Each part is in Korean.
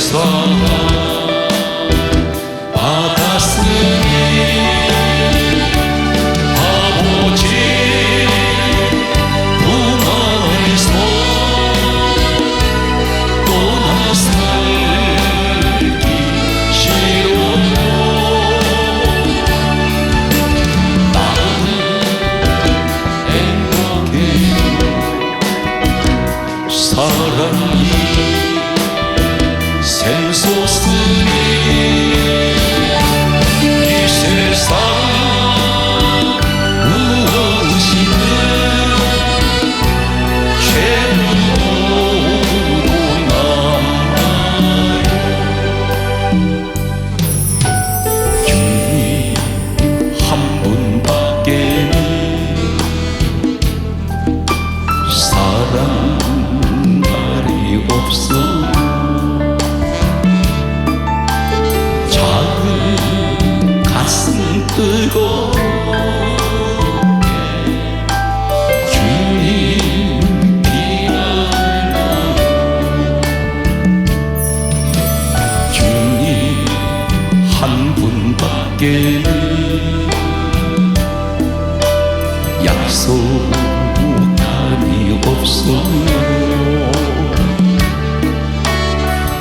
죄사 받았으니 아버지 품 안에서 떠나 살기 싫어요. 나는 행복해요. 사랑이 샘솟으니 이 세상 무엇이든 죄로 남아요. 주님 한 분밖에는 사랑 없어. 작은 가슴 뜨겁게 주님 비나요. 주님 한 분밖에는 약속함이 없어요.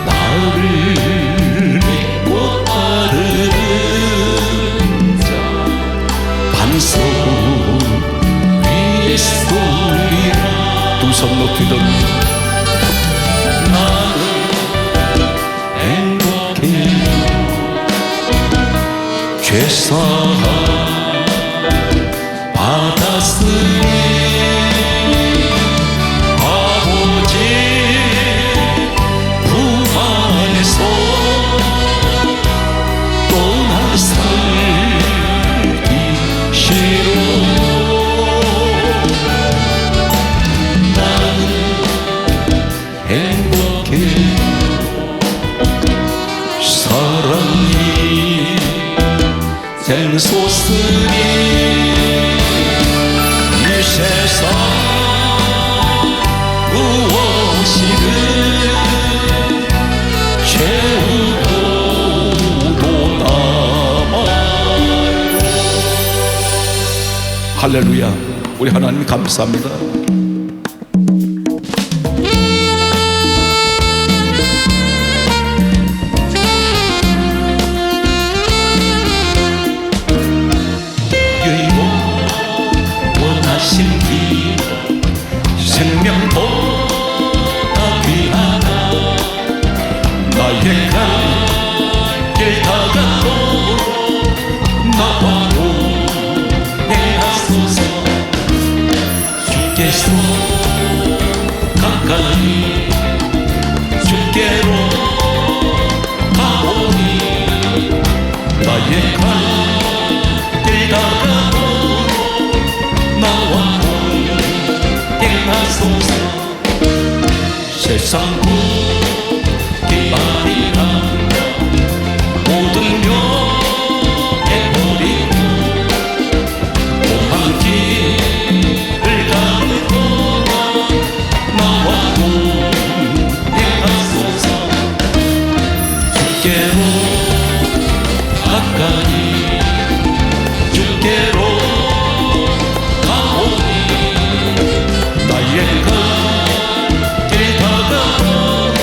나를 믿고 따르는 자 반석 위에 서리라. 두 손 높이 들어 나는 행복해요. 죄사함 받았으니 사랑이 샘솟으니 이 세상 무엇이든 죄우고도 남아요. 할렐루야. 우리 하나님 감사합니다. 생명보다 귀하다. 나의 갈 길 다가도록 나와 동행하소서. 주께서 가까이 주께로 가오니 나의 갈 길 다가도록 나와 하소서. 세상 기만이라 모든 명예버리고 험한 길을 가는 동안 나와 동행하소서. 주께로 가까이 주께로 나의 길 다가도록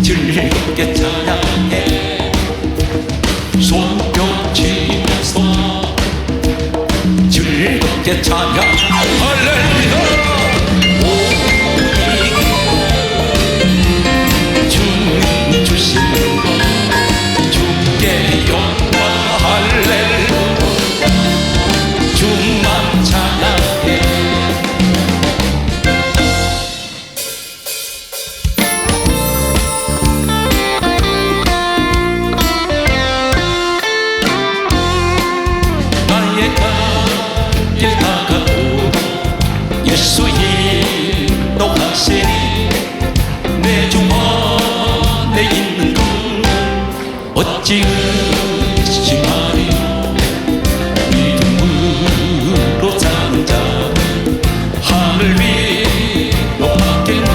즐겁게 찬양해 손뼉치면서 즐겁게 찬양 할렐루야 주님 주시는 것 주께 영광 할렐루야 주만 찬양해 나의 길 다가도 예수 인도하시니 내 주 안에 있는 것 어찌 의심하리요 믿음으로 사는 자 하늘 위로 받겠네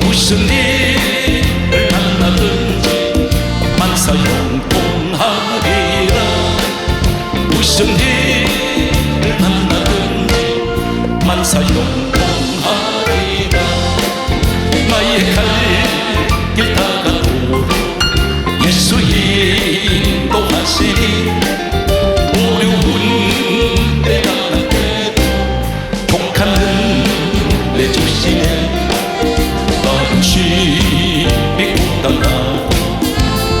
무슨 일을 만나든지 만사 형통하리라 무슨 일을 만나든지 만사 형통하리라 나의 갈 길 다가도 예수 인도하시니 어려운 때가 날 때도 독한 은혜 주시네 나는 심히 고단하고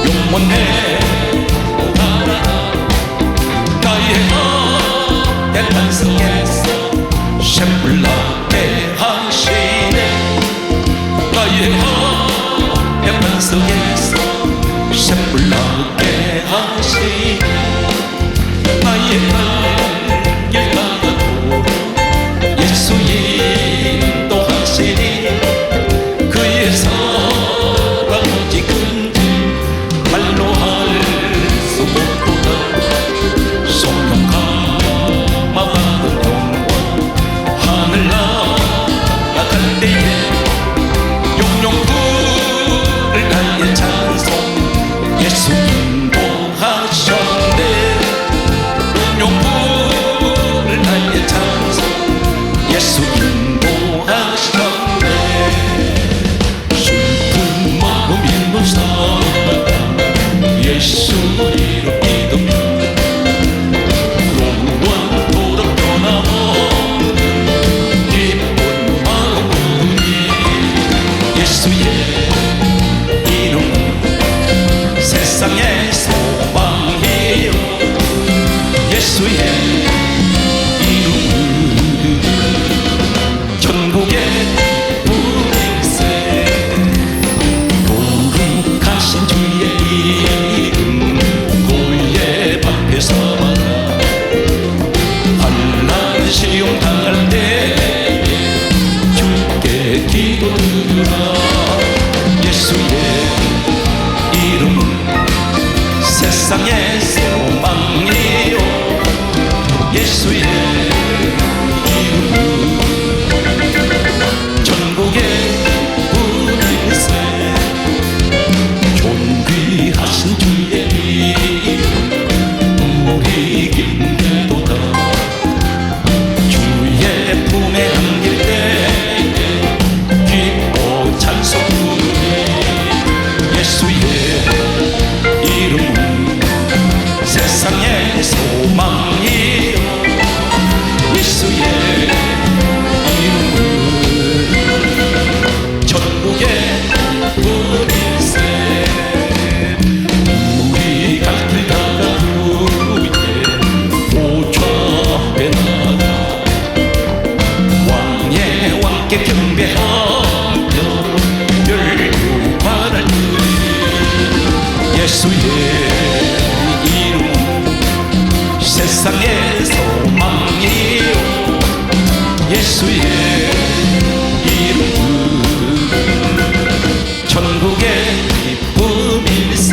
욕못 내고 살아가 나의 내 반성에서 샘물 나게 하시네 나의 내 반성에서 샘물 나게 하시네 나의 길 다가도 예수 인도하시니 그의 사랑 오직 근지 말로 할 수 없도다 성령 감화받은 영광 하늘 나아갈 때에 용용불을 다해 찬송 예수 인도하셨네 용용불을 다해 찬송 예수 인도하셨네 슬픈 마음 있는 사람 예수 이름 믿으며 영원토록 변함없는 기쁜 마음 우리 예수의 이름 세상의 소망이요 예수의 이름 천국의 분일세 거룩하신 주의 이름 고의 앞에서 받아 환난 시험 당할 때에 주께 기도드라 예수의 이름 세상의 소망이요 예수의 이름 전국의 분일세 존귀하신 주의 이름 우리 기도다 주의 품에 안길 때에 기뻐 찬송 부르리 예수의 이름은 세상의 소망이요 예수의 이름은 천국의 분일세 우리 갈 길 다가올 때 오좌에 나가 왕의 왕께 경배하며 멸류관을 드리 예수의 이름 세상의 소망이요 예수의 이름 천국의 기쁨일세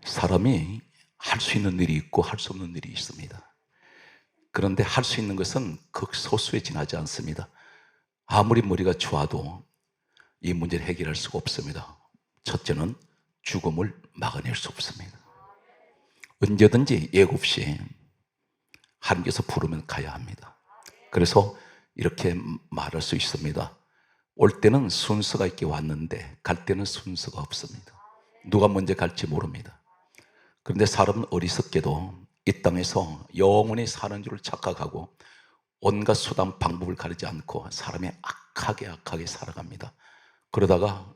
사람이 할 수 있는 일이 있고 할 수 없는 일이 있습니다. 그런데 할 수 있는 것은 극소수에 지나지 않습니다. 아무리 머리가 좋아도 이 문제를 해결할 수가 없습니다. 첫째는 죽음을 막아낼 수 없습니다. 언제든지 예고 없이 하나님께서 부르면 가야 합니다. 그래서 이렇게 말할 수 있습니다. 올 때는 순서가 있게 왔는데 갈 때는 순서가 없습니다. 누가 먼저 갈지 모릅니다. 그런데 사람은 어리석게도 이 땅에서 영원히 사는 줄 착각하고 온갖 수단 방법을 가리지 않고 사람이 악하게 살아갑니다. 그러다가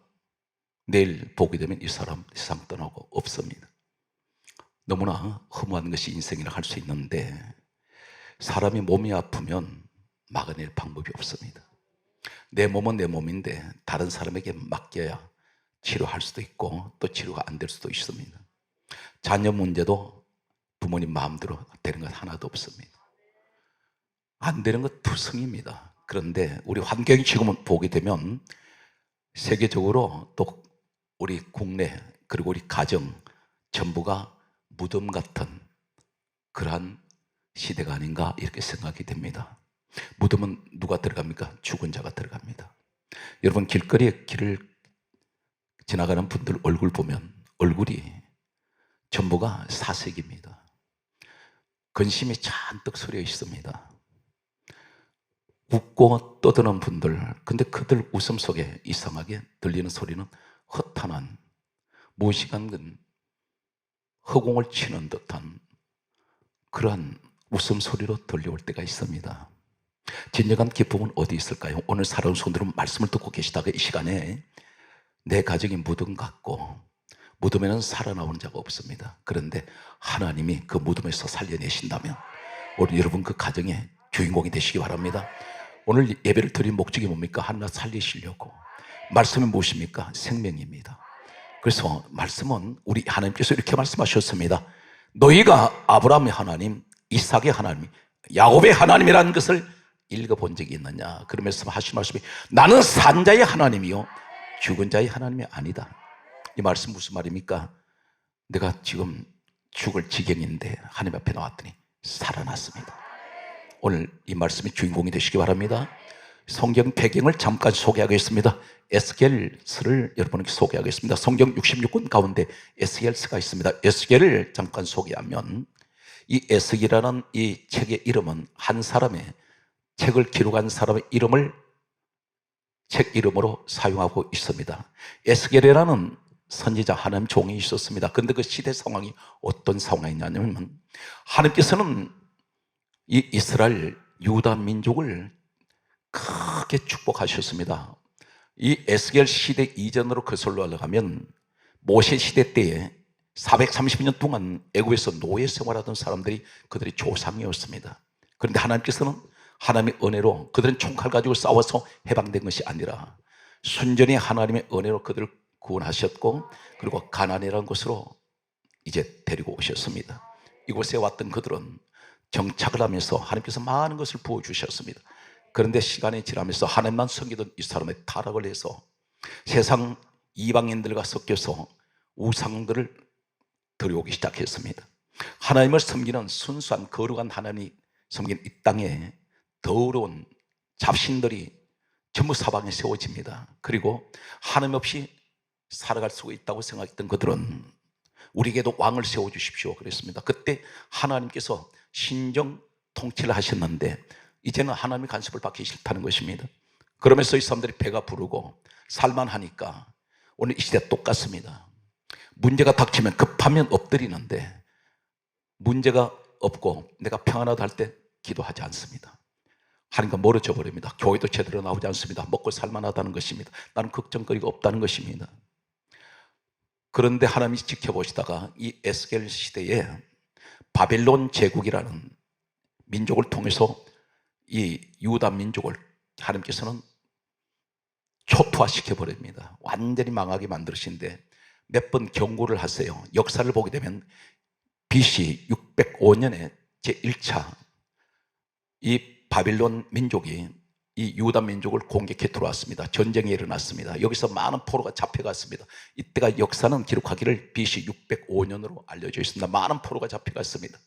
내일 보게 되면 이 사람 세상 떠나고 없습니다. 너무나 허무한 것이 인생이라 할 수 있는데 사람이 몸이 아프면 막아낼 방법이 없습니다. 내 몸은 내 몸인데 다른 사람에게 맡겨야 치료할 수도 있고 또 치료가 안 될 수도 있습니다. 자녀 문제도 부모님 마음대로 되는 것 하나도 없습니다. 안 되는 것 투성입니다. 그런데 우리 환경이 지금은 보게 되면 세계적으로 또 우리 국내 그리고 우리 가정 전부가 무덤 같은 그러한 시대가 아닌가 이렇게 생각이 됩니다. 무덤은 누가 들어갑니까? 죽은 자가 들어갑니다. 여러분 길거리에 길을 지나가는 분들 얼굴 보면 얼굴이 전부가 사색입니다. 근심이 잔뜩 서려 있습니다. 웃고 떠드는 분들, 근데 그들 웃음 속에 이상하게 들리는 소리는 허탄한 무시간 허공을 치는 듯한 그러한 웃음소리로 들려올 때가 있습니다. 진정한 기쁨은 어디 있을까요? 오늘 살아온 성도들은 말씀을 듣고 계시다가 이 시간에 내 가정이 무덤 같고 무덤에는 살아나오는 자가 없습니다. 그런데 하나님이 그 무덤에서 살려내신다면 우리 여러분 그 가정의 주인공이 되시기 바랍니다. 오늘 예배를 드린 목적이 뭡니까? 하나 살리시려고. 말씀은 무엇입니까? 생명입니다. 그래서 말씀은 우리 하나님께서 이렇게 말씀하셨습니다. 너희가 아브라함의 하나님, 이삭의 하나님, 야곱의 하나님이라는 것을 읽어본 적이 있느냐? 그러면서 하신 말씀이 나는 산 자의 하나님이요 죽은 자의 하나님이 아니다. 이 말씀 무슨 말입니까? 내가 지금 죽을 지경인데 하나님 앞에 나왔더니 살아났습니다. 오늘 이 말씀의 주인공이 되시기 바랍니다. 성경 배경을 잠깐 소개하겠습니다. 에스겔서를 여러분에게 소개하겠습니다. 성경 66권 가운데 에스겔서가 있습니다. 에스겔을 잠깐 소개하면 이 에스겔이라는 이 책의 이름은 한 사람의 책을 기록한 사람의 이름을 책 이름으로 사용하고 있습니다. 에스겔이라는 선지자 하나님 종이 있었습니다. 그런데 그 시대 상황이 어떤 상황이냐면 하나님께서는 이 이스라엘 유다 민족을 크게 축복하셨습니다. 이 에스겔 시대 이전으로 거슬러 올라가면 모세 시대 때에 430년 동안 애굽에서 노예 생활하던 사람들이 그들의 조상이었습니다. 그런데 하나님께서는 하나님의 은혜로 그들은 총칼 가지고 싸워서 해방된 것이 아니라 순전히 하나님의 은혜로 그들을 구원하셨고 그리고 가나안이라는 곳으로 이제 데리고 오셨습니다. 이곳에 왔던 그들은 정착을 하면서 하나님께서 많은 것을 부어주셨습니다. 그런데 시간이 지나면서 하나님만 섬기던 이 사람의 타락을 해서 세상 이방인들과 섞여서 우상들을 들여오기 시작했습니다. 하나님을 섬기는 순수한 거룩한 하나님이 섬기는 이 땅에 더러운 잡신들이 전부 사방에 세워집니다. 그리고 하나님 없이 살아갈 수가 있다고 생각했던 그들은 우리에게도 왕을 세워주십시오 그랬습니다. 그때 하나님께서 신정 통치를 하셨는데 이제는 하나님의 간섭을 받기 싫다는 것입니다. 그러면서 이 사람들이 배가 부르고 살만하니까 오늘 이 시대 똑같습니다. 문제가 닥치면 급하면 엎드리는데 문제가 없고 내가 평안하다 할 때 기도하지 않습니다. 하나님과 멀어져 버립니다. 교회도 제대로 나오지 않습니다. 먹고 살만하다는 것입니다. 나는 걱정거리가 없다는 것입니다. 그런데 하나님이 지켜보시다가 이 에스겔 시대에 바벨론 제국이라는 민족을 통해서 이 유다 민족을 하나님께서는 초토화시켜 버립니다. 완전히 망하게 만드신데 몇 번 경고를 하세요. 역사를 보게 되면 BC 605년에 제1차 이 바빌론 민족이 이 유다 민족을 공격해 들어왔습니다. 전쟁이 일어났습니다. 여기서 많은 포로가 잡혀갔습니다. 이때가 역사는 기록하기를 BC 605년으로 알려져 있습니다. 많은 포로가 잡혀갔습니다.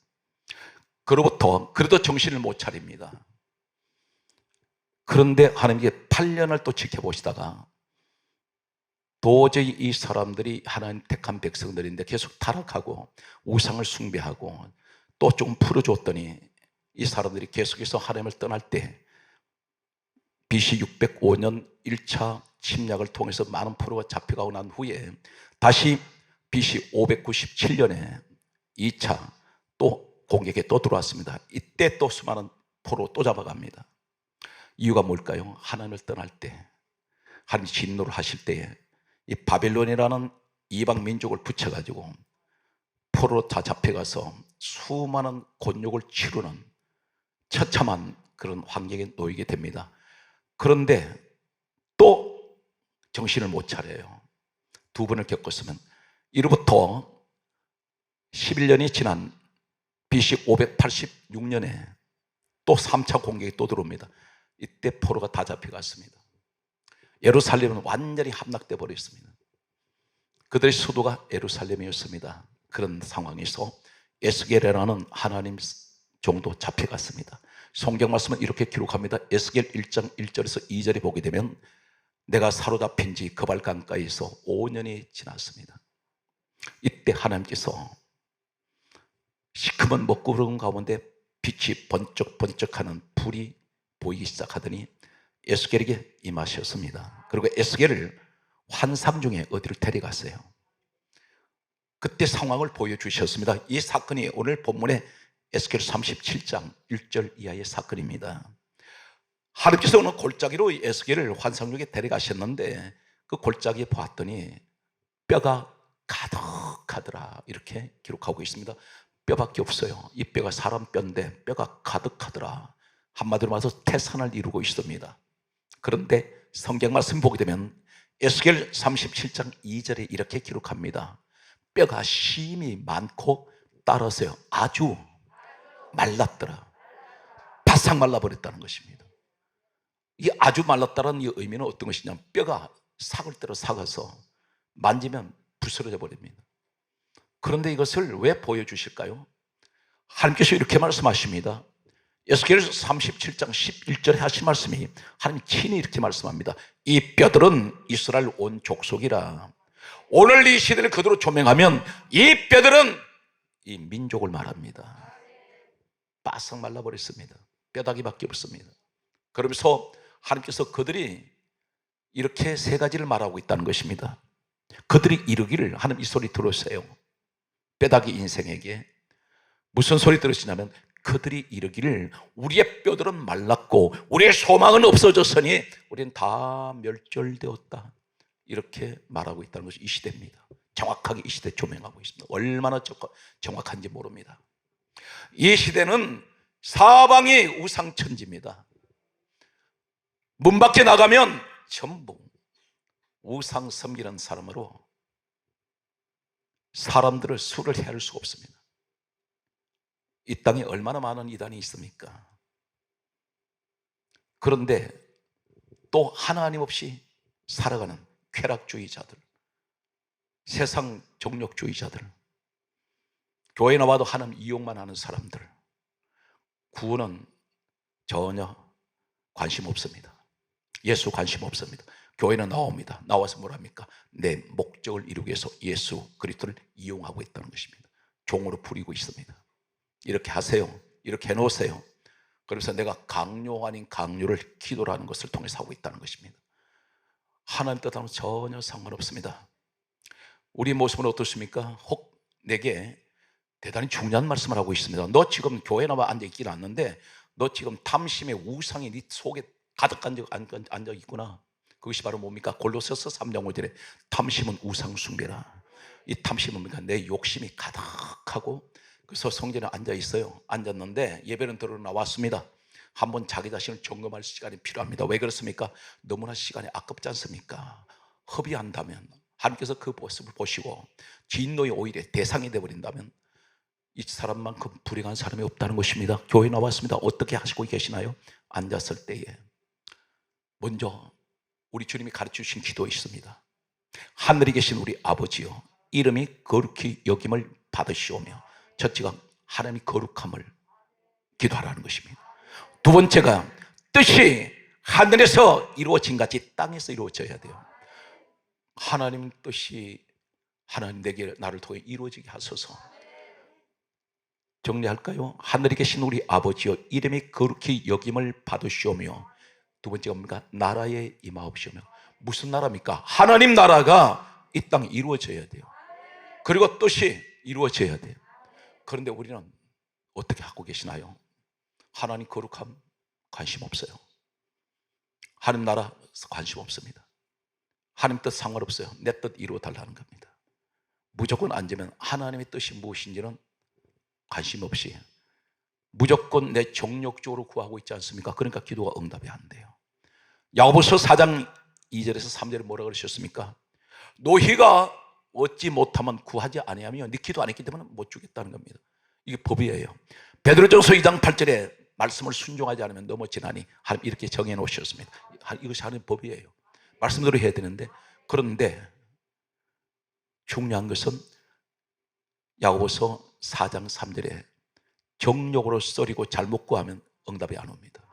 그로부터 그래도 정신을 못 차립니다. 그런데 하나님께 8년을 또 지켜보시다가 도저히 이 사람들이 하나님 택한 백성들인데 계속 타락하고 우상을 숭배하고 또 좀 풀어줬더니 이 사람들이 계속해서 하나님을 떠날 때 BC 605년 1차 침략을 통해서 많은 포로가 잡혀가고 난 후에 다시 BC 597년에 2차 또 공격에 또 들어왔습니다. 이때 또 수많은 포로 또 잡아갑니다. 이유가 뭘까요? 하나님을 떠날 때, 하나님 진노를 하실 때에 이 바벨론이라는 이방 민족을 붙여가지고 포로로 다 잡혀가서 수많은 곤욕을 치르는 처참한 그런 환경에 놓이게 됩니다. 그런데 또 정신을 못 차려요. 두 번을 겪었으면. 이로부터 11년이 지난 BC 586년에 또 3차 공격이 또 들어옵니다. 이때 포로가 다 잡혀갔습니다. 예루살렘은 완전히 함락돼 버렸습니다. 그들의 수도가 예루살렘이었습니다. 그런 상황에서 에스겔이라는 하나님 종도 잡혀갔습니다. 성경 말씀은 이렇게 기록합니다. 에스겔 1장 1절에서 2절에 보게 되면 내가 사로잡힌 지 거발강가에서 5년이 지났습니다. 이때 하나님께서 시커먼 먹구름 가운데 빛이 번쩍번쩍하는 불이 보이기 시작하더니 에스겔에게 임하셨습니다. 그리고 에스겔을 환상 중에 어디를 데려갔어요. 그때 상황을 보여주셨습니다. 이 사건이 오늘 본문에 에스겔 37장 1절 이하의 사건입니다. 하나님께서 오늘 골짜기로 에스겔을 환상 중에 데려가셨는데 그 골짜기에 보았더니 뼈가 가득하더라, 이렇게 기록하고 있습니다. 뼈밖에 없어요. 이 뼈가 사람 뼈인데 뼈가 가득하더라. 한마디로 말해서 태산을 이루고 있습니다. 그런데 성경 말씀 보게 되면 에스겔 37장 2절에 이렇게 기록합니다. 뼈가 심이 많고 따라서요 아주 말랐더라. 바싹 말라버렸다는 것입니다. 이 아주 말랐다는 이 의미는 어떤 것이냐면 뼈가 삭을 대로 삭아서 만지면 부스러져 버립니다. 그런데 이것을 왜 보여주실까요? 하나님께서 이렇게 말씀하십니다. 에스겔 37장 11절에 하신 말씀이 하나님 친히 이렇게 말씀합니다. 이 뼈들은 이스라엘 온 족속이라. 오늘 이 시대를 그대로 조명하면 이 뼈들은 이 민족을 말합니다. 바싹 말라버렸습니다. 뼈다귀밖에 없습니다. 그러면서 하나님께서 그들이 이렇게 세 가지를 말하고 있다는 것입니다. 그들이 이르기를, 하나님 이 소리 들으세요. 뼈다귀 인생에게 무슨 소리 들으시냐면 그들이 이르기를 우리의 뼈들은 말랐고 우리의 소망은 없어졌으니 우리는 다 멸절되었다, 이렇게 말하고 있다는 것이 이 시대입니다. 정확하게 이 시대 조명하고 있습니다. 얼마나 정확한지 모릅니다. 이 시대는 사방이 우상천지입니다. 문 밖에 나가면 전부 우상 섬기는 사람으로 사람들을 수를 헤아릴 수가 없습니다. 이 땅에 얼마나 많은 이단이 있습니까? 그런데 또 하나님 없이 살아가는 쾌락주의자들, 세상 정욕주의자들, 교회 나와도 하나님 이용만 하는 사람들, 구원은 전혀 관심 없습니다. 예수 관심 없습니다. 교회는 나옵니다. 나와서 뭘 합니까? 내 목적을 이루기 위해서 예수 그리스도를 이용하고 있다는 것입니다. 종으로 부리고 있습니다. 이렇게 하세요, 이렇게 해놓으세요. 그래서 내가 강요 아닌 강요를 기도를 하는 것을 통해서 하고 있다는 것입니다. 하나님 뜻하고는 전혀 상관없습니다. 우리 모습은 어떻습니까? 혹 내게 대단히 중요한 말씀을 하고 있습니다. 너 지금 교회 나와 앉아있긴 않는데 너 지금 탐심의 우상이 네 속에 가득 앉아있구나. 그것이 바로 뭡니까? 골로새서 3장 5절에 탐심은 우상 숭배라. 이 탐심은 뭡니까? 내 욕심이 가득하고 그래서 성전에 앉아있어요. 앉았는데 예배는 들으러 나왔습니다. 한번 자기 자신을 점검할 시간이 필요합니다. 왜 그렇습니까? 너무나 시간이 아깝지 않습니까? 허비한다면 하나님께서 그 모습을 보시고 진노의 오히려 대상이 되어버린다면 이 사람만큼 불행한 사람이 없다는 것입니다. 교회 나왔습니다. 어떻게 하시고 계시나요? 앉았을 때에 먼저 우리 주님이 가르쳐주신 기도 있습니다. 하늘에 계신 우리 아버지요, 이름이 거룩히 여김을 받으시오며 첫째가 하나님의 거룩함을 기도하라는 것입니다. 두 번째가 뜻이 하늘에서 이루어진 같이 땅에서 이루어져야 돼요. 하나님 뜻이 하나님 내게 나를 통해 이루어지게 하소서. 정리할까요? 하늘에 계신 우리 아버지여 이름이 거룩히 여김을 받으시오며, 두 번째가 뭡니까? 나라에 임하옵시오며. 무슨 나라입니까? 하나님 나라가 이 땅에 이루어져야 돼요. 그리고 뜻이 이루어져야 돼요. 그런데 우리는 어떻게 하고 계시나요? 하나님 거룩함 관심 없어요. 하나님 나라 관심 없습니다. 하나님 뜻 상관없어요. 내 뜻 이루어달라는 겁니다. 무조건 앉으면 하나님의 뜻이 무엇인지는 관심 없이 무조건 내 정욕적으로 구하고 있지 않습니까? 그러니까 기도가 응답이 안 돼요. 야고보서 4장 2절에서 3절에 뭐라고 그러셨습니까? 너희가 얻지 못하면 구하지 아니하며 네 기도 안 했기 때문에 못 주겠다는 겁니다. 이게 법이에요. 베드로전서 2장 8절에 말씀을 순종하지 않으면 넘어지나니 하나님 이렇게 정해 놓으셨습니다. 이것이 하나님 법이에요. 말씀대로 해야 되는데, 그런데 중요한 것은 야고보서 4장 3절에 정욕으로 썰이고 잘못 구하면 응답이 안 옵니다.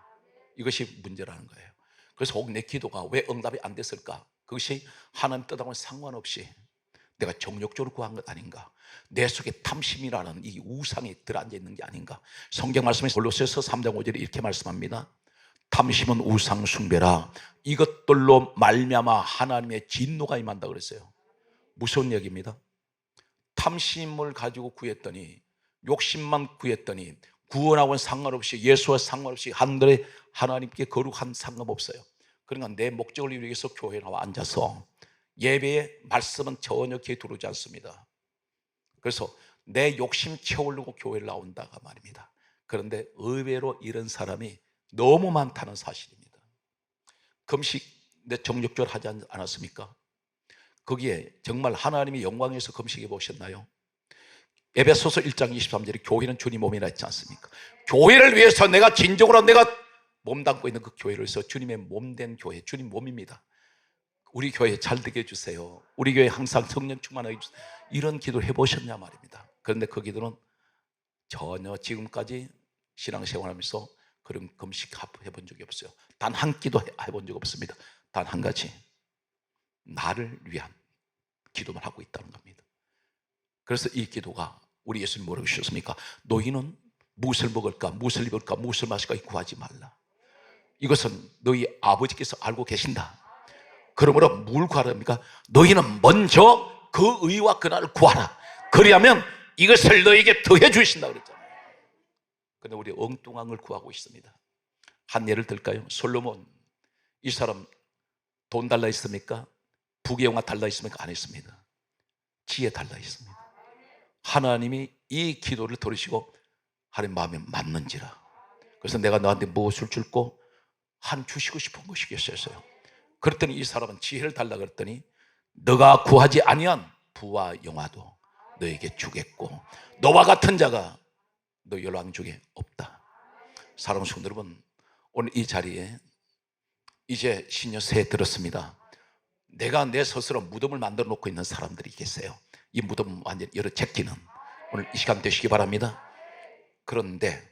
이것이 문제라는 거예요. 그래서 혹 내 기도가 왜 응답이 안 됐을까? 그것이 하나님 뜻하고는 상관없이 내가 정욕적으로 구한 것 아닌가? 내 속에 탐심이라는 이 우상이 들어앉아 있는 게 아닌가? 성경 말씀에 골로새서 3장 5절에 이렇게 말씀합니다. 탐심은 우상 숭배라. 이것들로 말미암아 하나님의 진노가 임한다 그랬어요. 무서운 얘기입니다. 탐심을 가지고 구했더니, 욕심만 구했더니 구원하고는 상관없이, 예수와 상관없이 하늘에 하나님께 거룩한 상관없어요. 그러니까 내 목적을 이루기 위해서 교회에 나와 앉아서 예배의 말씀은 전혀 귀에 들어오지 않습니다. 그래서 내 욕심 채우려고 교회를 나온다가 말입니다. 그런데 의외로 이런 사람이 너무 많다는 사실입니다. 금식 내 정력적으로 하지 않았습니까? 거기에 정말 하나님의 영광에서 금식해 보셨나요? 에베소서 1장 23절에 교회는 주님 몸이라 했지 않습니까? 교회를 위해서 내가 진정으로 내가 몸담고 있는 그 교회를 위해서 주님의 몸된 교회, 주님 몸입니다. 우리 교회 잘 되게 해주세요. 우리 교회 항상 성령 충만하게 해주세요. 이런 기도를 해보셨냐 말입니다. 그런데 그 기도는 전혀 지금까지 신앙생활하면서 그런 금식 해본 적이 없어요. 단 한 기도 해본 적 없습니다. 단 한 가지, 나를 위한 기도만 하고 있다는 겁니다. 그래서 이 기도가 우리 예수님 뭐라고 하셨습니까? 너희는 무엇을 먹을까, 무엇을 입을까, 무엇을 마실까 구하지 말라. 이것은 너희 아버지께서 알고 계신다. 그러므로 뭘 구하랍니까? 너희는 먼저 그 의와 그 나를 구하라. 그리하면 이것을 너희에게 더해 주신다 그랬잖아요. 그런데 우리 엉뚱한 걸 구하고 있습니다. 한 예를 들까요? 솔로몬, 이 사람 돈 달라 했습니까? 부귀영화 달라 했습니까? 안 했습니다. 지혜 달라 했습니다. 하나님이 이 기도를 들으시고 하나님 마음에 맞는지라. 그래서 내가 너한테 무엇을 줄고 한 주시고 싶은 것이겠어요. 그랬더니 이 사람은 지혜를 달라 그랬더니 너가 구하지 아니한 부와 영화도 너에게 주겠고 너와 같은 자가 너 열왕 중에 없다. 사랑하는 성도 여러분, 오늘 이 자리에 이제 신년 새해 들었습니다. 내가 내 스스로 무덤을 만들어 놓고 있는 사람들이 계세요. 이 무덤 완전히 열어 제끼는 오늘 이 시간 되시기 바랍니다. 그런데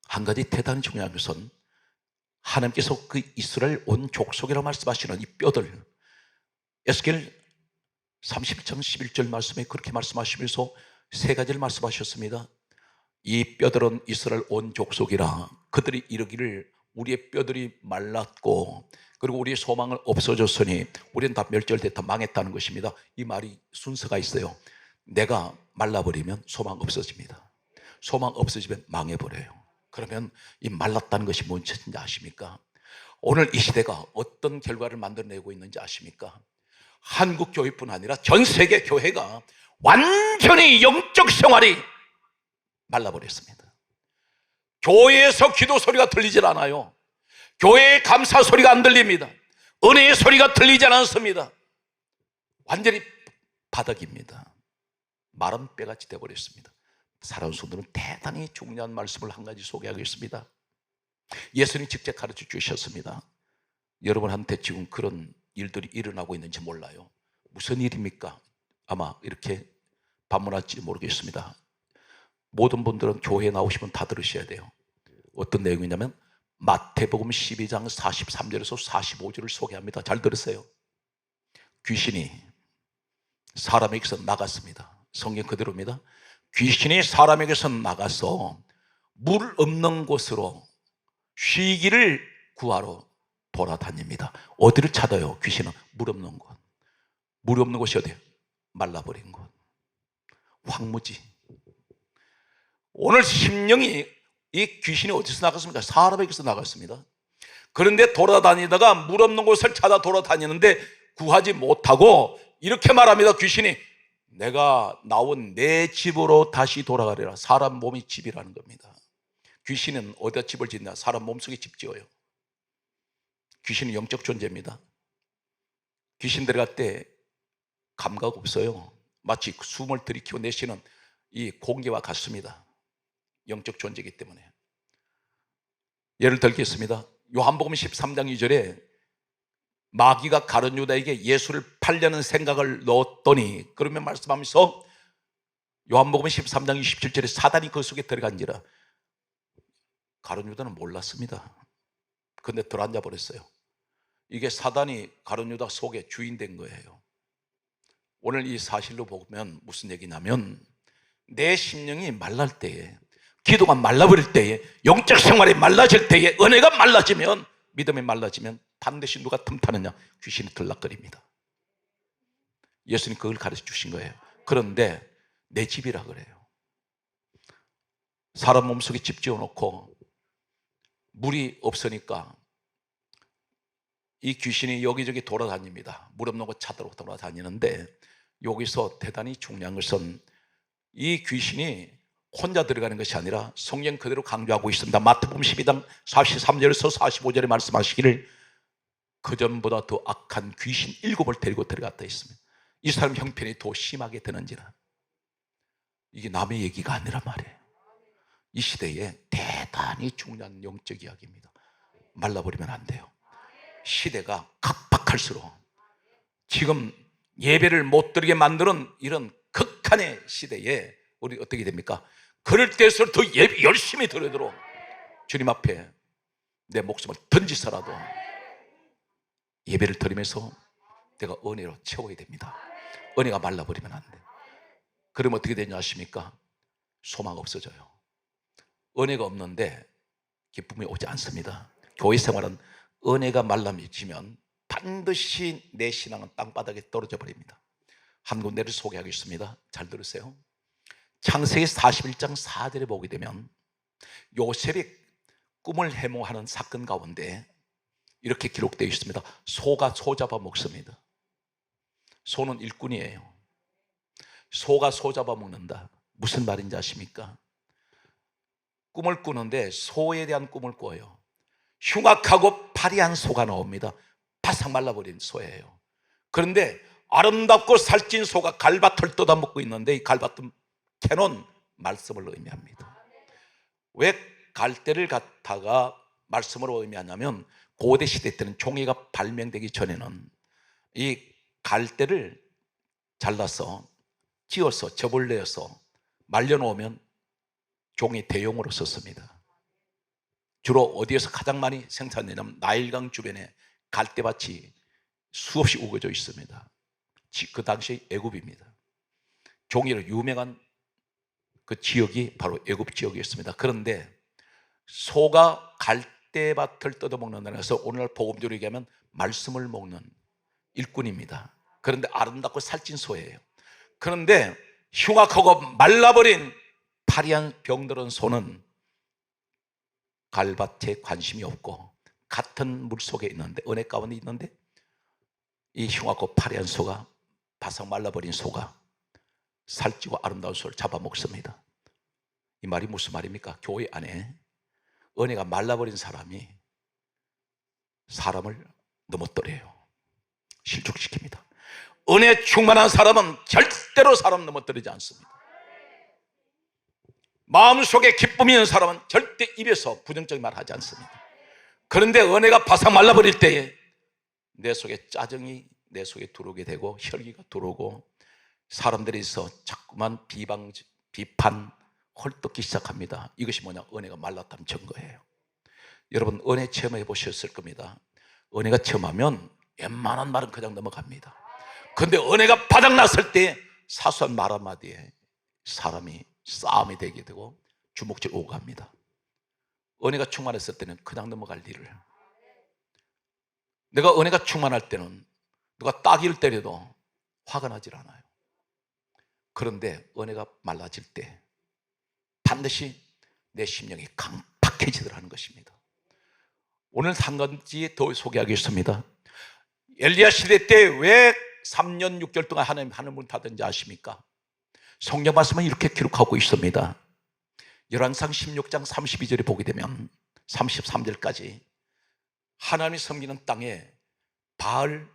한 가지 대단히 중요한 것은 하나님께서 그 이스라엘 온 족속이라고 말씀하시는 이 뼈들, 에스겔 31장 11절 말씀에 그렇게 말씀하시면서 세 가지를 말씀하셨습니다. 이 뼈들은 이스라엘 온 족속이라. 그들이 이르기를 우리의 뼈들이 말랐고 그리고 우리의 소망은 없어졌으니 우리는 다 멸절됐다, 망했다는 것입니다. 이 말이 순서가 있어요. 내가 말라버리면 소망 없어집니다. 소망 없어지면 망해버려요. 그러면 이 말랐다는 것이 뭔지 아십니까? 오늘 이 시대가 어떤 결과를 만들어내고 있는지 아십니까? 한국 교회뿐 아니라 전 세계 교회가 완전히 영적 생활이 말라버렸습니다. 교회에서 기도 소리가 들리질 않아요. 교회의 감사 소리가 안 들립니다. 은혜의 소리가 들리지 않습니다. 완전히 바닥입니다. 마른 뼈같이 되어버렸습니다. 사랑하는 성도는 대단히 중요한 말씀을 한 가지 소개하겠습니다. 예수님이 직접 가르쳐 주셨습니다. 여러분한테 지금 그런 일들이 일어나고 있는지 몰라요. 무슨 일입니까? 아마 이렇게 반문할지 모르겠습니다. 모든 분들은 교회에 나오시면 다 들으셔야 돼요. 어떤 내용이냐면 마태복음 12장 43절에서 45절을 소개합니다. 잘 들으세요. 귀신이 사람에게서 나갔습니다. 성경 그대로입니다. 귀신이 사람에게서 나가서 물 없는 곳으로 쉬기를 구하러 돌아다닙니다. 어디를 찾아요? 귀신은 물 없는 곳. 물 없는 곳이 어디예요? 말라버린 곳, 황무지. 오늘 심령이, 이 귀신이 어디서 나갔습니까? 사람에게서 나갔습니다. 그런데 돌아다니다가 물 없는 곳을 찾아 돌아다니는데 구하지 못하고 이렇게 말합니다. 귀신이 내가 나온 내 집으로 다시 돌아가리라. 사람 몸이 집이라는 겁니다. 귀신은 어디다 집을 짓냐? 사람 몸속에 집 지어요. 귀신은 영적 존재입니다. 귀신 들어갈 때 감각 없어요. 마치 숨을 들이키고 내쉬는 이 공기와 같습니다. 영적 존재이기 때문에. 예를 들겠습니다. 요한복음 13장 2절에 마귀가 가룟 유다에게 예수를 팔려는 생각을 넣었더니, 그러면 말씀하면서 요한복음 13장 27절에 사단이 그 속에 들어간지라. 가룟 유다는 몰랐습니다. 근데 들어앉아 버렸어요. 이게 사단이 가룟 유다 속에 주인 된 거예요. 오늘 이 사실로 보면 무슨 얘기냐면, 내 심령이 말랄 때에, 기도가 말라버릴 때에, 영적 생활이 말라질 때에, 은혜가 말라지면, 믿음이 말라지면 반드시 누가 틈타느냐? 귀신이 들락거립니다. 예수님 그걸 가르쳐 주신 거예요. 그런데 내 집이라 그래요. 사람 몸속에 집 지어놓고 물이 없으니까 이 귀신이 여기저기 돌아다닙니다. 물 없는 곳 찾으러 돌아다니는데, 여기서 대단히 중요한 것은 이 귀신이 혼자 들어가는 것이 아니라 성경 그대로 강조하고 있습니다. 마태복음 12장 43절에서 45절에 말씀하시기를 그전보다 더 악한 귀신 7을 데리고 들어갔다 했습니다. 이 사람 형편이 더 심하게 되는지라. 이게 남의 얘기가 아니란 말이에요. 이 시대에 대단히 중요한 영적 이야기입니다. 말라버리면 안 돼요. 시대가 각박할수록, 지금 예배를 못 드리게 만드는 이런 극한의 시대에 우리 어떻게 됩니까? 그럴 때일수록 더 열심히 드리도록 주님 앞에 내 목숨을 던지서라도 예배를 드리면서 내가 은혜로 채워야 됩니다. 은혜가 말라버리면 안 돼요. 그럼 어떻게 되냐 아십니까? 소망 없어져요. 은혜가 없는데 기쁨이 오지 않습니다. 교회 생활은 은혜가 말라미지면 반드시 내 신앙은 땅바닥에 떨어져 버립니다. 한 군데를 소개하겠습니다. 잘 들으세요. 창세기 41장 4절에 보게 되면 요셉이 꿈을 해몽하는 사건 가운데 이렇게 기록되어 있습니다. 소가 소 잡아 먹습니다. 소는 일꾼이에요. 소가 소 잡아 먹는다. 무슨 말인지 아십니까? 꿈을 꾸는데 소에 대한 꿈을 꿔요. 흉악하고 파리한 소가 나옵니다. 바싹 말라버린 소예요. 그런데 아름답고 살찐 소가 갈밭을 뜯어먹고 있는데, 이 갈밭은 캐논 말씀을 의미합니다. 왜 갈대를 갖다가 말씀으로 의미하냐면, 고대 시대 때는 종이가 발명되기 전에는 이 갈대를 잘라서 찧어서 접을 내어서 말려놓으면 종이 대용으로 썼습니다. 주로 어디에서 가장 많이 생산되냐면 나일강 주변에 갈대밭이 수없이 우거져 있습니다. 그 당시 애굽입니다. 종이로 유명한 그 지역이 바로 애굽 지역이었습니다. 그런데 소가 갈대밭을 뜯어먹는다는 것은 오늘날 복음적으로 얘기하면 말씀을 먹는 일꾼입니다. 그런데 아름답고 살찐 소예요. 그런데 흉악하고 말라버린 파리한 병들은 소는 갈밭에 관심이 없고 같은 물 속에 있는데, 은혜 가운데 있는데, 이 흉악하고 파리한 소가, 바싹 말라버린 소가 살찌고 아름다운 소를 잡아먹습니다. 이 말이 무슨 말입니까? 교회 안에 은혜가 말라버린 사람이 사람을 넘어뜨려요. 실족시킵니다. 은혜 충만한 사람은 절대로 사람 넘어뜨리지 않습니다. 마음속에 기쁨이 있는 사람은 절대 입에서 부정적인 말 하지 않습니다. 그런데 은혜가 바싹 말라버릴 때에 내 속에 짜증이 내 속에 들어오게 되고, 혈기가 들어오고, 사람들에서 자꾸만 비판, 헐떡기 시작합니다. 이것이 뭐냐? 은혜가 말랐다는 증거예요. 여러분 은혜 체험해 보셨을 겁니다. 은혜가 체험하면 웬만한 말은 그냥 넘어갑니다. 그런데 은혜가 바닥났을 때 사소한 말 한마디에 사람이 싸움이 되게 되고 주먹질 오고 갑니다. 은혜가 충만했을 때는 그냥 넘어갈 일을, 내가 은혜가 충만할 때는 누가 따귀를 때려도 화가 나질 않아요. 그런데 은혜가 말라질 때 반드시 내 심령이 강팍해지더라는 것입니다. 오늘 한 가지 더 소개하겠습니다. 엘리야 시대 때 왜 3년 6개월 동안 하나님 하늘문 닫은지 아십니까? 성경 말씀은 이렇게 기록하고 있습니다. 열왕상 16장 32절에 보게 되면 33절까지 하나님이 섬기는 땅에 바알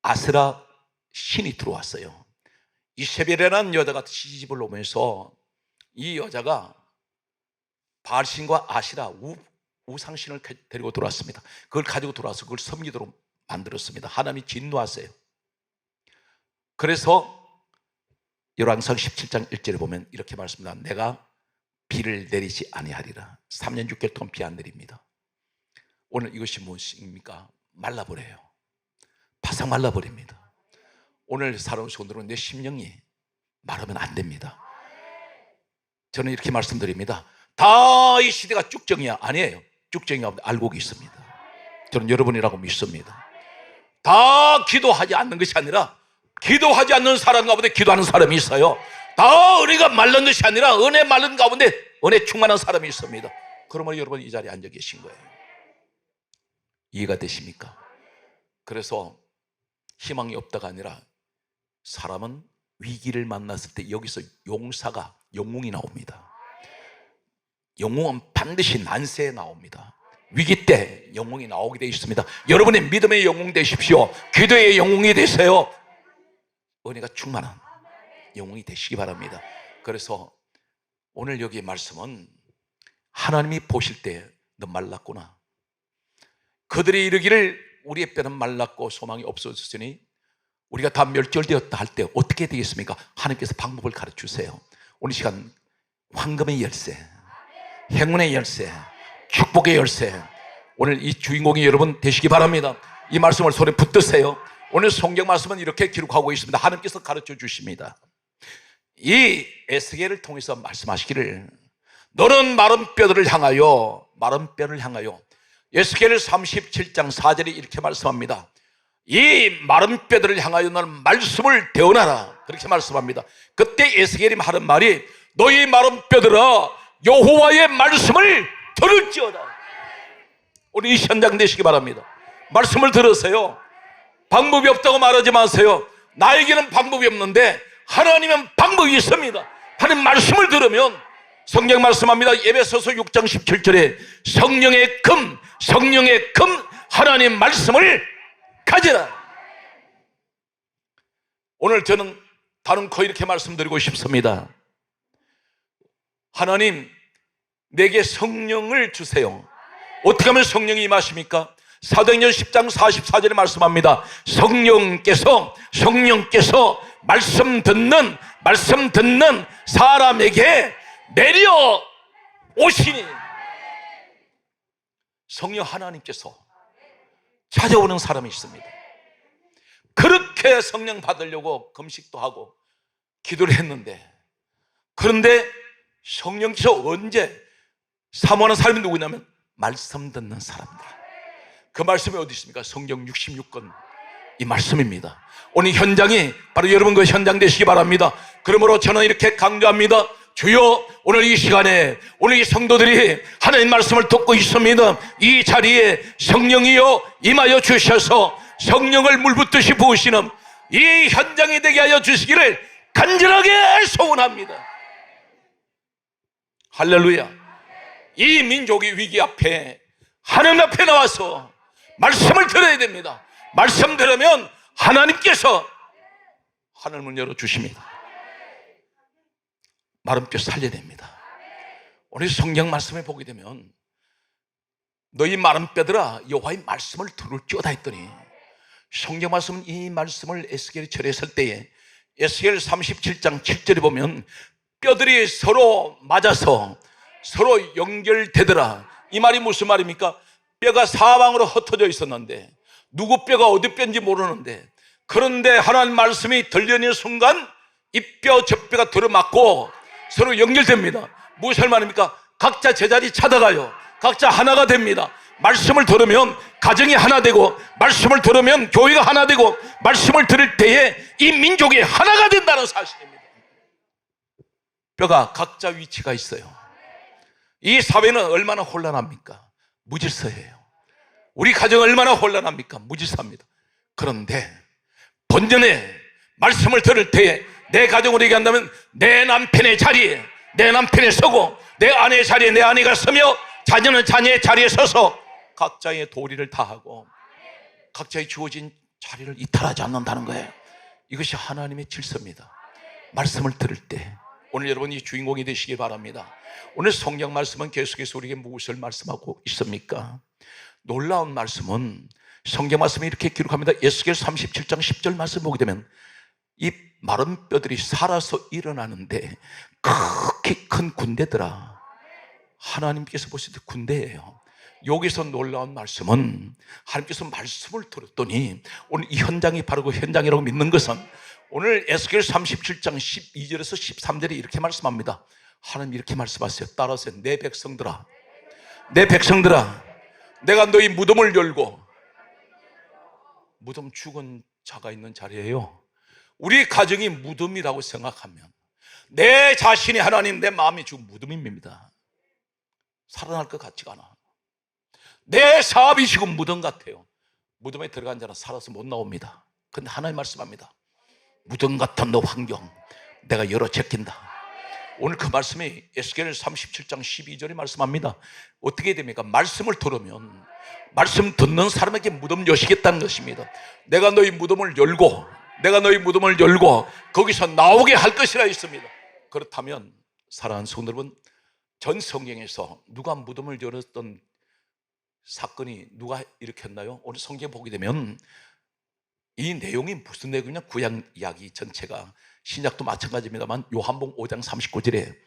아세라 신이 들어왔어요. 이세벨이라는 여자가 시집을 오면서 이 여자가 바알신과 아시라 우상신을 데리고 들어왔습니다. 그걸 가지고 들어와서 그걸 섬기도록 만들었습니다. 하나님이 진노하세요. 그래서 열왕상 17장 1절에 보면 이렇게 말씀합니다. 내가 비를 내리지 아니하리라. 3년 6개월 동안 비 안 내립니다. 오늘 이것이 무엇입니까? 말라버려요. 바싹 말라버립니다. 오늘 살아오신 오늘은 내 심령이 마르면 안 됩니다. 저는 이렇게 말씀드립니다. 다 이 시대가 쭉정이야. 아니에요. 쭉정이 가운데 알곡이 있습니다. 저는 여러분이라고 믿습니다. 다 기도하지 않는 것이 아니라 기도하지 않는 사람 가운데 기도하는 사람이 있어요. 다 은혜가 말른 것이 아니라 은혜 말른 가운데 은혜 충만한 사람이 있습니다. 그러면 여러분 이 자리에 앉아 계신 거예요. 이해가 되십니까? 그래서 희망이 없다가 아니라 사람은 위기를 만났을 때 여기서 용사가 영웅이 나옵니다. 영웅은 반드시 난세에 나옵니다. 위기 때 영웅이 나오게 되어 있습니다. 여러분의 믿음의 영웅 되십시오. 기도의 영웅이 되세요. 은혜가 충만한 영웅이 되시기 바랍니다. 그래서 오늘 여기의 말씀은 하나님이 보실 때 너 말랐구나. 그들이 이르기를 우리의 뼈는 말랐고 소망이 없어졌으니 우리가 다 멸절되었다 할 때 어떻게 되겠습니까? 하나님께서 방법을 가르쳐주세요. 오늘 시간 황금의 열쇠, 행운의 열쇠, 축복의 열쇠, 오늘 이 주인공이 여러분 되시기 바랍니다. 이 말씀을 손에 붙드세요. 오늘 성경 말씀은 이렇게 기록하고 있습니다. 하나님께서 가르쳐 주십니다. 이 에스겔을 통해서 말씀하시기를 너는 마른 뼈들을 향하여 에스겔 37장 4절에 이렇게 말씀합니다. 이 마른 뼈들을 향하여 너는 말씀을 대언하라. 그렇게 말씀합니다. 그때 에스겔이 하는 말이 너희 마른 뼈들아 여호와의 말씀을 들을지어다. 오늘 이 현장 되시기 바랍니다. 말씀을 들으세요. 방법이 없다고 말하지 마세요. 나에게는 방법이 없는데 하나님은 방법이 있습니다. 하나님 말씀을 들으면 성경 말씀합니다. 에베소서 6장 17절에 성령의 금 하나님 말씀을 가지라. 오늘 저는 다른 거 이렇게 말씀드리고 싶습니다. 하나님 내게 성령을 주세요. 어떻게 하면 성령이 임하십니까? 사도행전 10장 44절에 말씀합니다. 성령께서 말씀 듣는 사람에게 내려오시니, 성령 하나님께서 찾아오는 사람이 있습니다. 그렇게 성령 받으려고 금식도 하고 기도를 했는데, 그런데 성령께서 언제 사모하는 사람이 누구냐면 말씀 듣는 사람들. 그 말씀이 어디 있습니까? 성경 66권 이 말씀입니다. 오늘 현장이 바로 여러분 그 현장 되시기 바랍니다. 그러므로 저는 이렇게 강조합니다. 주여, 오늘 이 시간에 오늘 이 성도들이 하나님 말씀을 듣고 있습니다. 이 자리에 성령이여 임하여 주셔서 성령을 물붓듯이 부으시는 이 현장이 되게 하여 주시기를 간절하게 소원합니다. 할렐루야. 이 민족이 위기 앞에 하나님 앞에 나와서 말씀을 들어야 됩니다. 말씀 들으면 하나님께서 하늘문 열어주십니다. 마른 뼈 살려야 됩니다. 오늘 성경 말씀에 보게 되면 너희 마른 뼈들아 여호와의 말씀을 들을지어다 했더니, 성경 말씀은 이 말씀을 에스겔이 절했을 때에 에스겔 37장 7절에 보면 뼈들이 서로 맞아서 서로 연결되더라. 이 말이 무슨 말입니까? 뼈가 사방으로 흩어져 있었는데 누구 뼈가 어디 뼈인지 모르는데, 그런데 하나님 말씀이 들려오는 순간 이 뼈 저 뼈가 들어맞고 서로 연결됩니다. 무슨 말입니까? 각자 제자리 찾아가요. 각자 하나가 됩니다. 말씀을 들으면 가정이 하나 되고, 말씀을 들으면 교회가 하나 되고, 말씀을 들을 때에 이 민족이 하나가 된다는 사실입니다. 뼈가 각자 위치가 있어요. 이 사회는 얼마나 혼란합니까? 무질서해요. 우리 가정은 얼마나 혼란합니까? 무질서합니다. 그런데 본전에 말씀을 들을 때에 내 가정으로 얘기한다면 내 남편의 자리에 내 남편이 서고, 내 아내의 자리에 내 아내가 서며, 자녀는 자녀의 자리에 서서 각자의 도리를 다하고 각자의 주어진 자리를 이탈하지 않는다는 거예요. 이것이 하나님의 질서입니다. 말씀을 들을 때 오늘 여러분이 주인공이 되시기 바랍니다. 오늘 성경 말씀은 계속해서 우리에게 무엇을 말씀하고 있습니까? 놀라운 말씀은 성경 말씀이 이렇게 기록합니다. 에스겔 37장 10절 말씀 보게 되면 이 마른 뼈들이 살아서 일어나는데 그렇게 큰 군대더라. 하나님께서 보실 때 군대예요. 여기서 놀라운 말씀은 하나님께서 말씀을 들었더니 오늘 이 현장이 바로 그 현장이라고 믿는 것은, 오늘 에스겔 37장 12절에서 13절에 이렇게 말씀합니다. 하나님 이렇게 말씀하세요. 따라서 내 백성들아, 내 백성들아, 내가 너희 무덤을 열고, 무덤 죽은 자가 있는 자리예요. 우리 가정이 무덤이라고 생각하면 내 자신이 하나님, 내 마음이 지금 무덤입니다. 살아날 것 같지가 않아. 내 사업이 지금 무덤 같아요. 무덤에 들어간 자는 살아서 못 나옵니다. 그런데 하나님 말씀합니다. 무덤 같은 너 환경 내가 열어 제낀다. 오늘 그 말씀이 에스겔 37장 12절에 말씀합니다. 어떻게 됩니까? 말씀을 들으면 말씀 듣는 사람에게 무덤 여시겠다는 것입니다. 내가 너희 무덤을 열고, 내가 너희 무덤을 열고 거기서 나오게 할 것이라 했습니다. 그렇다면 사랑하는 성도 여러분, 전 성경에서 누가 무덤을 열었던 사건이 누가 일으켰나요? 오늘 성경 보게 되면 이 내용이 무슨 내용이냐? 구약 이야기 전체가, 신약도 마찬가지입니다만 요한복음 5장 39절에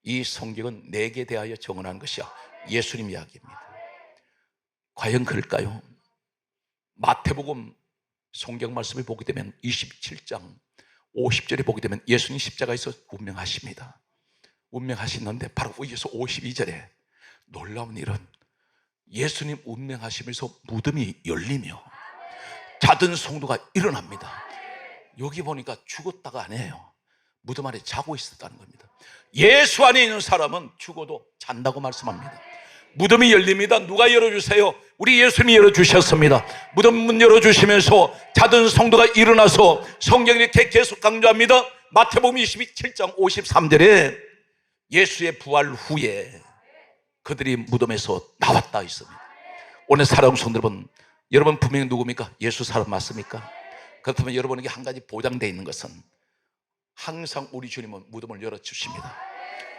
이 성경은 내게 대하여 정언한 것이야. 예수님 이야기입니다. 과연 그럴까요? 마태복음 성경 말씀을 보게 되면 27장 50절에 보게 되면 예수님 십자가에서 운명하십니다. 운명하시는데 바로 위에서 52절에 놀라운 일은 예수님 운명하시면서 무덤이 열리며 자던 성도가 일어납니다. 여기 보니까 죽었다가 아니에요. 무덤 안에 자고 있었다는 겁니다. 예수 안에 있는 사람은 죽어도 잔다고 말씀합니다. 무덤이 열립니다. 누가 열어주세요? 우리 예수님이 열어주셨습니다. 무덤 문 열어주시면서 자던 성도가 일어나서, 성경이 이렇게 계속 강조합니다. 마태복음 27장 53절에 예수의 부활 후에 그들이 무덤에서 나왔다 있습니다. 오늘 사랑하는 성도 여러분 분명히 누굽니까? 예수 사람 맞습니까? 그렇다면 여러분에게 한 가지 보장되어 있는 것은 항상 우리 주님은 무덤을 열어주십니다.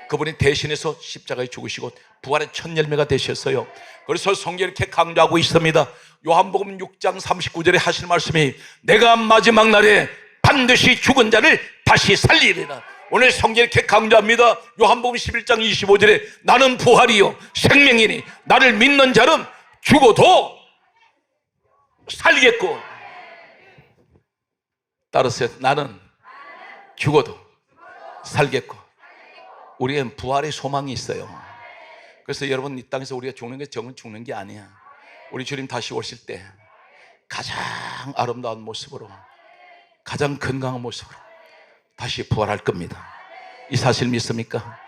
그분이 대신해서 십자가에 죽으시고 부활의 첫 열매가 되셨어요. 그래서 성경이 이렇게 강조하고 있습니다. 요한복음 6장 39절에 하실 말씀이 내가 마지막 날에 반드시 죽은 자를 다시 살리리라. 오늘 성경이 이렇게 강조합니다. 요한복음 11장 25절에 나는 부활이요 생명이니 나를 믿는 자는 죽어도 살겠고, 따라서 나는 죽어도 살겠고. 우리는 부활의 소망이 있어요. 그래서 여러분, 이 땅에서 우리가 죽는 게 정은 죽는 게 아니야. 우리 주님 다시 오실 때 가장 아름다운 모습으로, 가장 건강한 모습으로 다시 부활할 겁니다. 이 사실 믿습니까?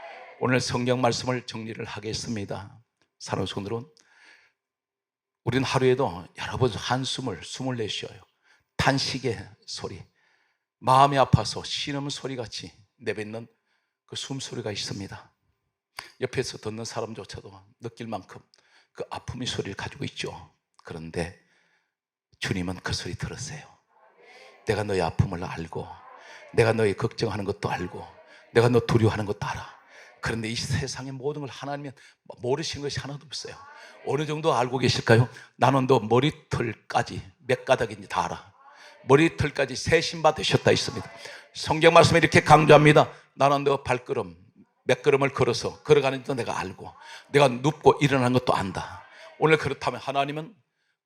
오늘 성경 말씀을 정리를 하겠습니다. 사랑하는 성도들은, 우리는 하루에도 여러 번 숨을 내쉬어요. 탄식의 소리, 마음이 아파서 신음 소리같이 내뱉는 그 숨소리가 있습니다. 옆에서 듣는 사람조차도 느낄 만큼 그 아픔의 소리를 가지고 있죠. 그런데 주님은 그 소리 들으세요. 내가 너의 아픔을 알고, 내가 너의 걱정하는 것도 알고, 내가 너 두려워하는 것도 알아. 그런데 이 세상의 모든 걸 하나님은 모르시는 것이 하나도 없어요. 어느 정도 알고 계실까요? 나는 너 머리털까지 몇 가닥인지 다 알아. 머리털까지 세신바 되셨다 있습니다. 성경 말씀에 이렇게 강조합니다. 나는 너 발걸음 몇 걸음을 걸어서 걸어가는 줄 내가 알고 내가 눕고 일어나는 것도 안다. 오늘 그렇다면 하나님은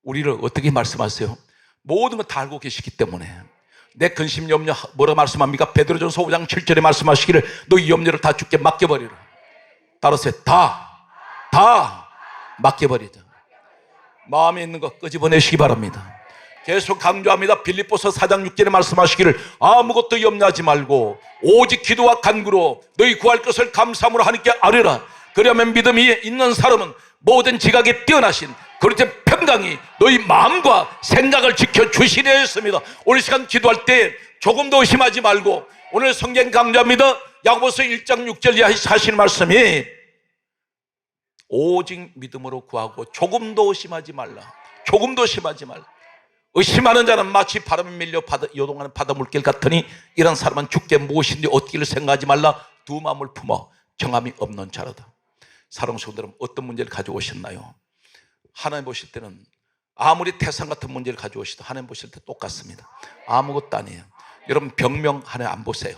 우리를 어떻게 말씀하세요? 모든 걸 다 알고 계시기 때문에 내 근심 염려 뭐라 말씀합니까? 베드로전서 5장 7절에 말씀하시기를 너희 염려를 다 주께 맡겨버리라. 따라서 다 맡겨버리자. 마음에 있는 거 끄집어내시기 바랍니다. 계속 강조합니다. 빌립보서 4장 6절에 말씀하시기를 아무것도 염려하지 말고 오직 기도와 간구로 너희 구할 것을 감사함으로 하나님께 아뢰라. 그러면 믿음이 있는 사람은 모든 지각에 뛰어나신 그릇의 평강이 너희 마음과 생각을 지켜주시려 했습니다. 오늘 시간 기도할 때 조금도 의심하지 말고 오늘 성경 강조합니다. 야고보서 1장 6절에 하시는 말씀이 오직 믿음으로 구하고 조금도 의심하지 말라. 조금도 의심하지 말라. 의심하는 자는 마치 바람에 밀려 요동하는 바다 물길 같으니 이런 사람은 주께 무엇인지 얻기를 생각하지 말라. 두 마음을 품어 정함이 없는 자라다. 사랑하는 성도들, 어떤 문제를 가져오셨나요? 하나님 보실 때는 아무리 태산 같은 문제를 가져오시도 하나님 보실 때 똑같습니다. 아무것도 아니에요. 여러분 병명 하나님 안 보세요.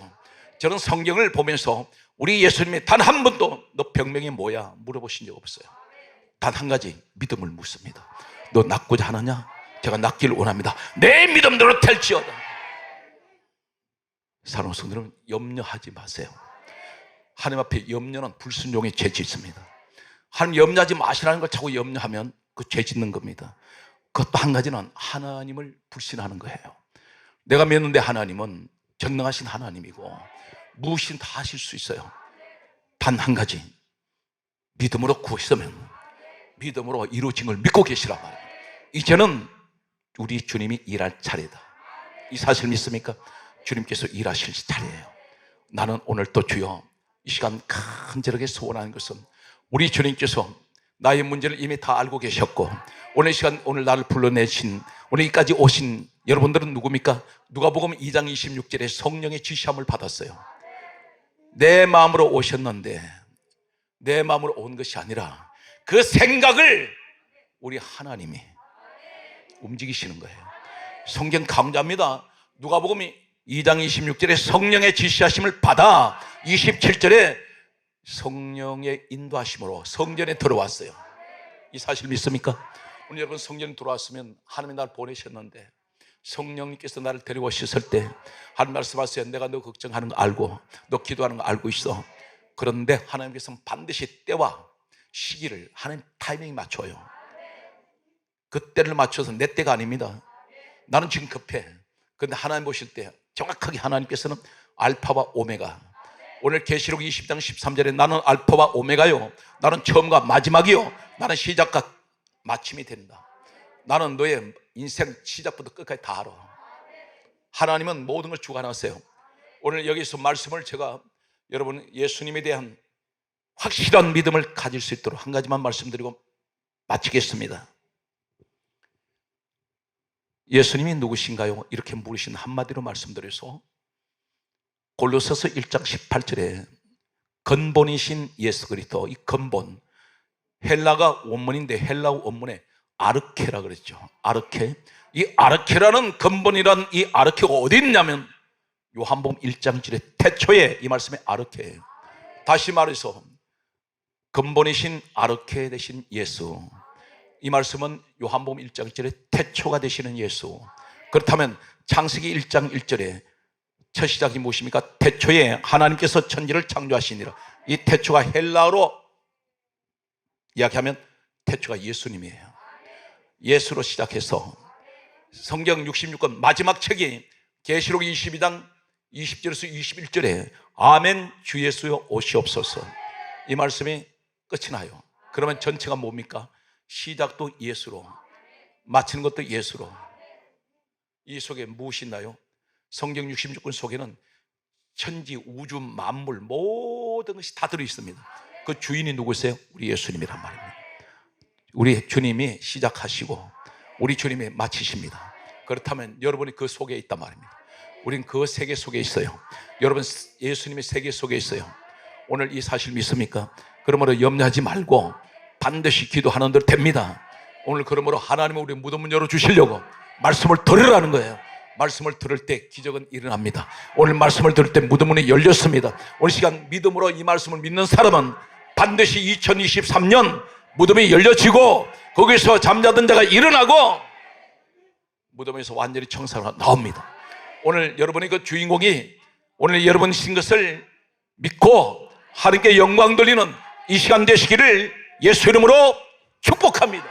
저는 성경을 보면서 우리 예수님이 단 한 번도 너 병명이 뭐야 물어보신 적 없어요. 단 한 가지 믿음을 묻습니다. 너 낫고자 하느냐? 제가 낫기를 원합니다. 내 믿음대로 될지어다. 사랑하는 성도들은 염려하지 마세요. 하나님 앞에 염려는 불순종의 죄 짓습니다. 하나님 염려하지 마시라는 걸 자꾸 염려하면 그 죄 짓는 겁니다. 그것도 한 가지는 하나님을 불신하는 거예요. 내가 믿는데 하나님은 전능하신 하나님이고 무엇이든 다 하실 수 있어요. 단 한 가지, 믿음으로 구했으면 믿음으로 이루어진 걸 믿고 계시란 말이에요. 이제는 우리 주님이 일할 차례다. 이 사실 믿습니까? 주님께서 일하실 차례예요. 나는 오늘 또 주여 이 시간 간절하게 소원하는 것은 우리 주님께서 나의 문제를 이미 다 알고 계셨고 오늘 시간 오늘 나를 불러내신 오늘 여기까지 오신 여러분들은 누굽니까? 누가복음 2장 26절에 성령의 지시함을 받았어요. 내 마음으로 오셨는데 내 마음으로 온 것이 아니라 그 생각을 우리 하나님이 움직이시는 거예요. 성경 강조합니다. 누가복음 2장 26절에 성령의 지시하심을 받아 27절에 성령의 인도하심으로 성전에 들어왔어요. 이 사실 믿습니까? 오늘 여러분 성전에 들어왔으면 하나님이 나를 보내셨는데 성령님께서 나를 데려오셨을 때 하나님 말씀하세요. 내가 너 걱정하는 거 알고 너 기도하는 거 알고 있어. 그런데 하나님께서는 반드시 때와 시기를 하나님 타이밍 맞춰요. 그 때를 맞춰서 내 때가 아닙니다. 나는 지금 급해. 그런데 하나님 보실 때 정확하게 하나님께서는 알파와 오메가. 오늘 계시록 20장 13절에 나는 알파와 오메가요. 나는 처음과 마지막이요. 나는 시작과 마침이 된다. 나는 너의 인생 시작부터 끝까지 다 알아. 하나님은 모든 걸 주관하세요. 오늘 여기서 말씀을 제가 여러분 예수님에 대한 확실한 믿음을 가질 수 있도록 한 가지만 말씀드리고 마치겠습니다. 예수님이 누구신가요? 이렇게 물으신 한마디로 말씀드려서 골로새서 1장 18절에 근본이신 예수 그리스도, 이 근본 헬라가 원문인데 헬라어 원문에 아르케라 그랬죠. 아르케. 이 아르케라는 근본이란 이 아르케가 어디 있냐면 요한복음 1장 7절에 태초에 이 말씀에 아르케예요. 다시 말해서 근본이신 아르케 되신 예수, 이 말씀은 요한복음 1장 1절에 태초가 되시는 예수. 그렇다면 창세기 1장 1절에 첫 시작이 무엇입니까? 태초에 하나님께서 천지를 창조하시니라. 이 태초가 헬라어로 이야기하면 태초가 예수님이에요. 예수로 시작해서 성경 66권 마지막 책이 계시록 22장 20절에서 21절에 아멘 주 예수여 오시옵소서, 이 말씀이 끝이 나요. 그러면 전체가 뭡니까? 시작도 예수로, 마치는 것도 예수로. 이 속에 무엇이 있나요? 성경 66권 속에는 천지, 우주, 만물 모든 것이 다 들어있습니다. 그 주인이 누구세요? 우리 예수님이란 말입니다. 우리 주님이 시작하시고 우리 주님이 마치십니다. 그렇다면 여러분이 그 속에 있단 말입니다. 우린 그 세계 속에 있어요. 여러분 예수님의 세계 속에 있어요. 오늘 이 사실 믿습니까? 그러므로 염려하지 말고 반드시 기도하는 대로 됩니다. 오늘 그러므로 하나님은 우리 무덤을 열어주시려고 말씀을 들으라는 거예요. 말씀을 들을 때 기적은 일어납니다. 오늘 말씀을 들을 때 무덤 문이 열렸습니다. 오늘 시간 믿음으로 이 말씀을 믿는 사람은 반드시 2023년 무덤이 열려지고 거기서 잠자던 자가 일어나고 무덤에서 완전히 청사가 나옵니다. 오늘 여러분의 그 주인공이 오늘 여러분 신 것을 믿고 하나님께 영광 돌리는 이 시간 되시기를 예수 이름으로 축복합니다.